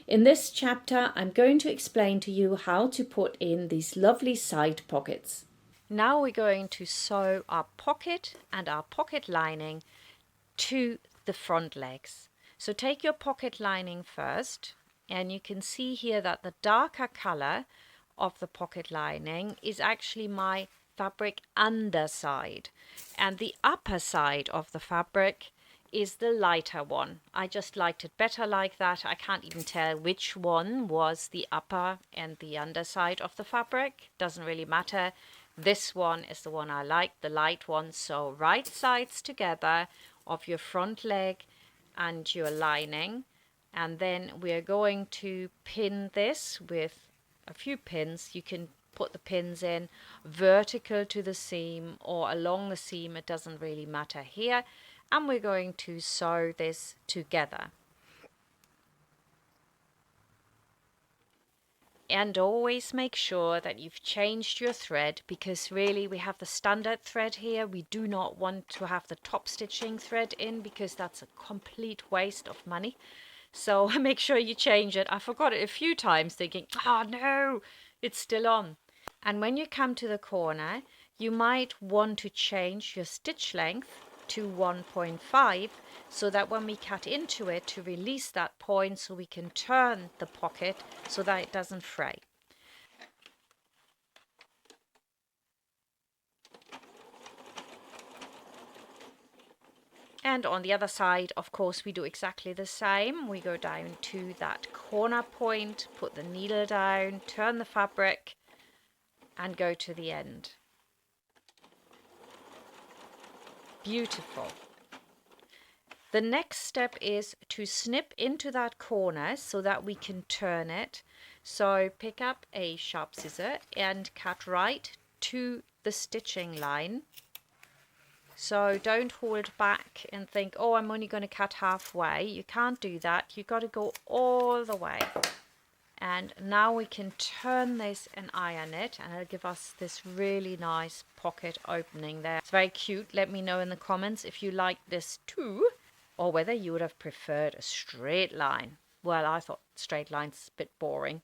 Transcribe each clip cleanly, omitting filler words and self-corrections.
In this chapter, I'm going to explain to you how to put in these lovely side pockets. Now we're going to sew our pocket and our pocket lining to the front legs. So take your pocket lining first, and you can see here that the darker color of the pocket lining is actually my fabric underside, and the upper side of the fabric is the lighter one. I just liked it better like that. I can't even tell which one was the upper and the underside of the fabric. Doesn't really matter. This one is the one I like, the light one. So right sides together of your front leg and your lining, and then we're going to pin this with a few pins. You can put the pins in vertical to the seam or along the seam, it doesn't really matter here, and we're going to sew this together. And always make sure that you've changed your thread, because really we have the standard thread here. We do not want to have the top stitching thread in because that's a complete waste of money. So make sure you change it. I forgot it a few times thinking, oh no, it's still on. And when you come to the corner, you might want to change your stitch length to 1.5 so that when we cut into it, to release that point so we can turn the pocket so that it doesn't fray. And on the other side, of course, we do exactly the same. We go down to that corner point, put the needle down, turn the fabric, and go to the end. Beautiful. The next step is to snip into that corner so that we can turn it. So pick up a sharp scissor and cut right to the stitching line. So don't hold back and think, oh, I'm only going to cut halfway. You can't do that. You've got to go all the way. And now we can turn this and iron it, and it'll give us this really nice pocket opening there. It's very cute. Let me know in the comments if you like this too, or whether you would have preferred a straight line. Well, I thought straight line's a bit boring.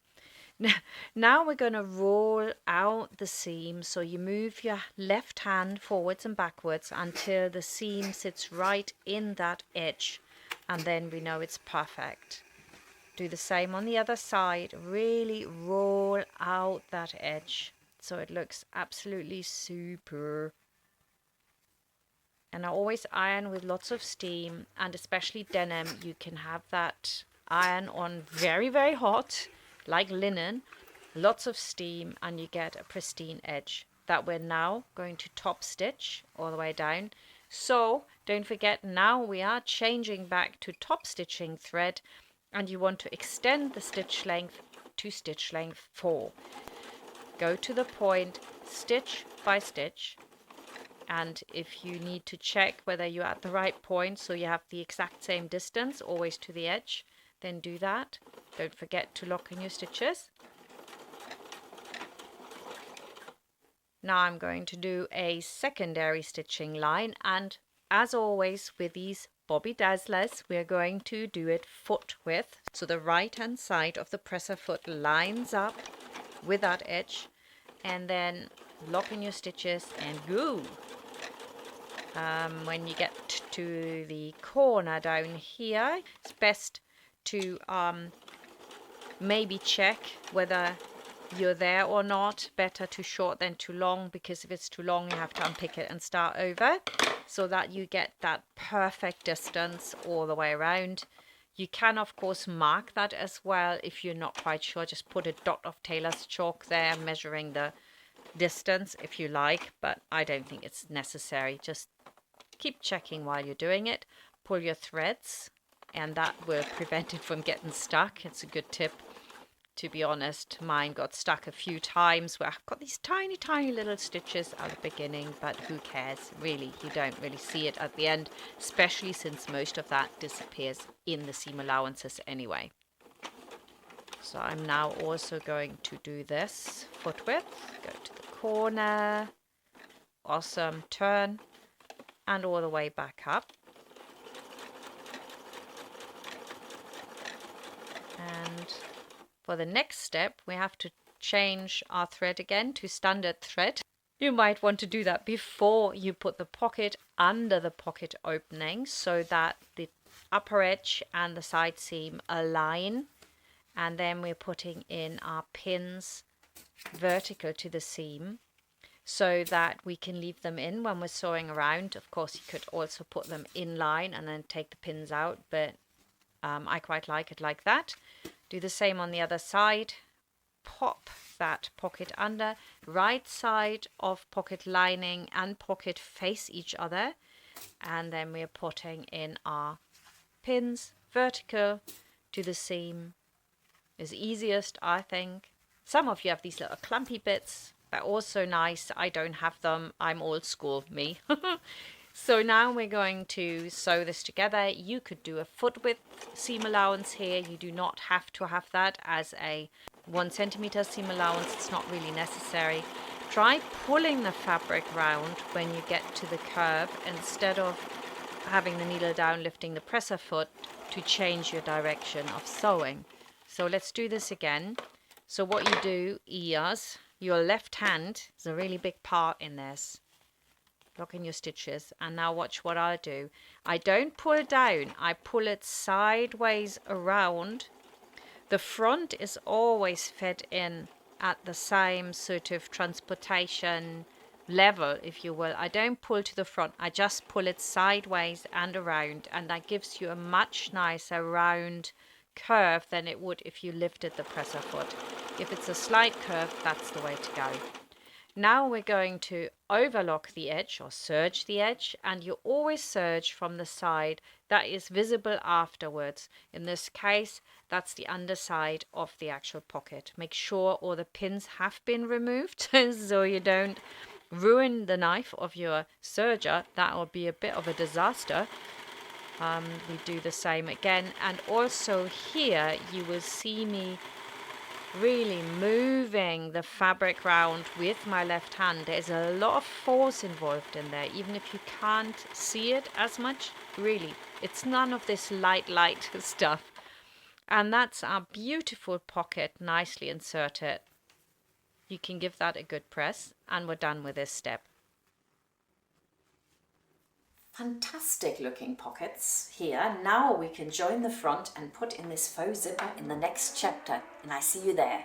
Now we're going to roll out the seam, so you move your left hand forwards and backwards until the seam sits right in that edge, and then we know it's perfect. Do the same on the other side. Really roll out that edge so it looks absolutely super. And I always iron with lots of steam, and especially denim, you can have that iron on very, very hot, like linen, lots of steam, and you get a pristine edge that we're now going to top stitch all the way down. So don't forget, now we are changing back to top stitching thread, and you want to extend the stitch length to stitch length 4. Go to the point, stitch by stitch, and if you need to check whether you're at the right point so you have the exact same distance always to the edge, then do that. Don't forget to lock in your stitches. Now I'm going to do a secondary stitching line, and as always with these Bobby Dazzlers, we're going to do it foot width. So the right hand side of the presser foot lines up with that edge, and then lock in your stitches and go. When you get to the corner down here, it's best to maybe check whether you're there or not. Better too short than too long, because if it's too long you have to unpick it and start over, so that you get that perfect distance all the way around. You can of course mark that as well if you're not quite sure. Just put a dot of tailor's chalk there measuring the distance if you like, but I don't think it's necessary. Just keep checking while you're doing it. Pull your threads, and that will prevent it from getting stuck. It's a good tip. To be honest, mine got stuck a few times where I've got these tiny, tiny little stitches at the beginning, but who cares? Really, you don't really see it at the end, especially since most of that disappears in the seam allowances anyway. So I'm now also going to do this foot width. Go to the corner. Awesome. Turn. And all the way back up. And for the next step, we have to change our thread again to standard thread. You might want to do that before you put the pocket under the pocket opening so that the upper edge and the side seam align. And then we're putting in our pins vertical to the seam so that we can leave them in when we're sewing around. Of course, you could also put them in line and then take the pins out, but I quite like it like that. Do the same on the other side. Pop that pocket under. Right side of pocket lining and pocket face each other, and then we're putting in our pins vertical to the seam. Is easiest, I think. Some of you have these little clumpy bits. They're also nice. I don't have them. I'm old school, me. So now we're going to sew this together. You could do a foot width seam allowance here. You do not have to have that as a 1 centimeter seam allowance. It's not really necessary. Try pulling the fabric round when you get to the curve instead of having the needle down, lifting the presser foot to change your direction of sewing. So let's do this again. So what you do is your left hand is a really big part in this. Lock in your stitches, and now watch what I'll do. I don't pull down, I pull it sideways around. The front is always fed in at the same sort of transportation level, if you will. I don't pull to the front, I just pull it sideways and around, and that gives you a much nicer round curve than it would if you lifted the presser foot. If it's a slight curve, that's the way to go. Now we're going to overlock the edge or serge the edge, and you always serge from the side that is visible afterwards. In this case, that's the underside of the actual pocket. Make sure all the pins have been removed so you don't ruin the knife of your serger. That will be a bit of a disaster. We do the same again, and also here you will see me really moving the fabric round with my left hand. There's a lot of force involved in there, even if you can't see it as much. Really, it's none of this light stuff. And that's our beautiful pocket, nicely inserted. You can give that a good press, and we're done with this step. Fantastic looking pockets here. Now we can join the front and put in this faux zipper in the next chapter, and I see you there.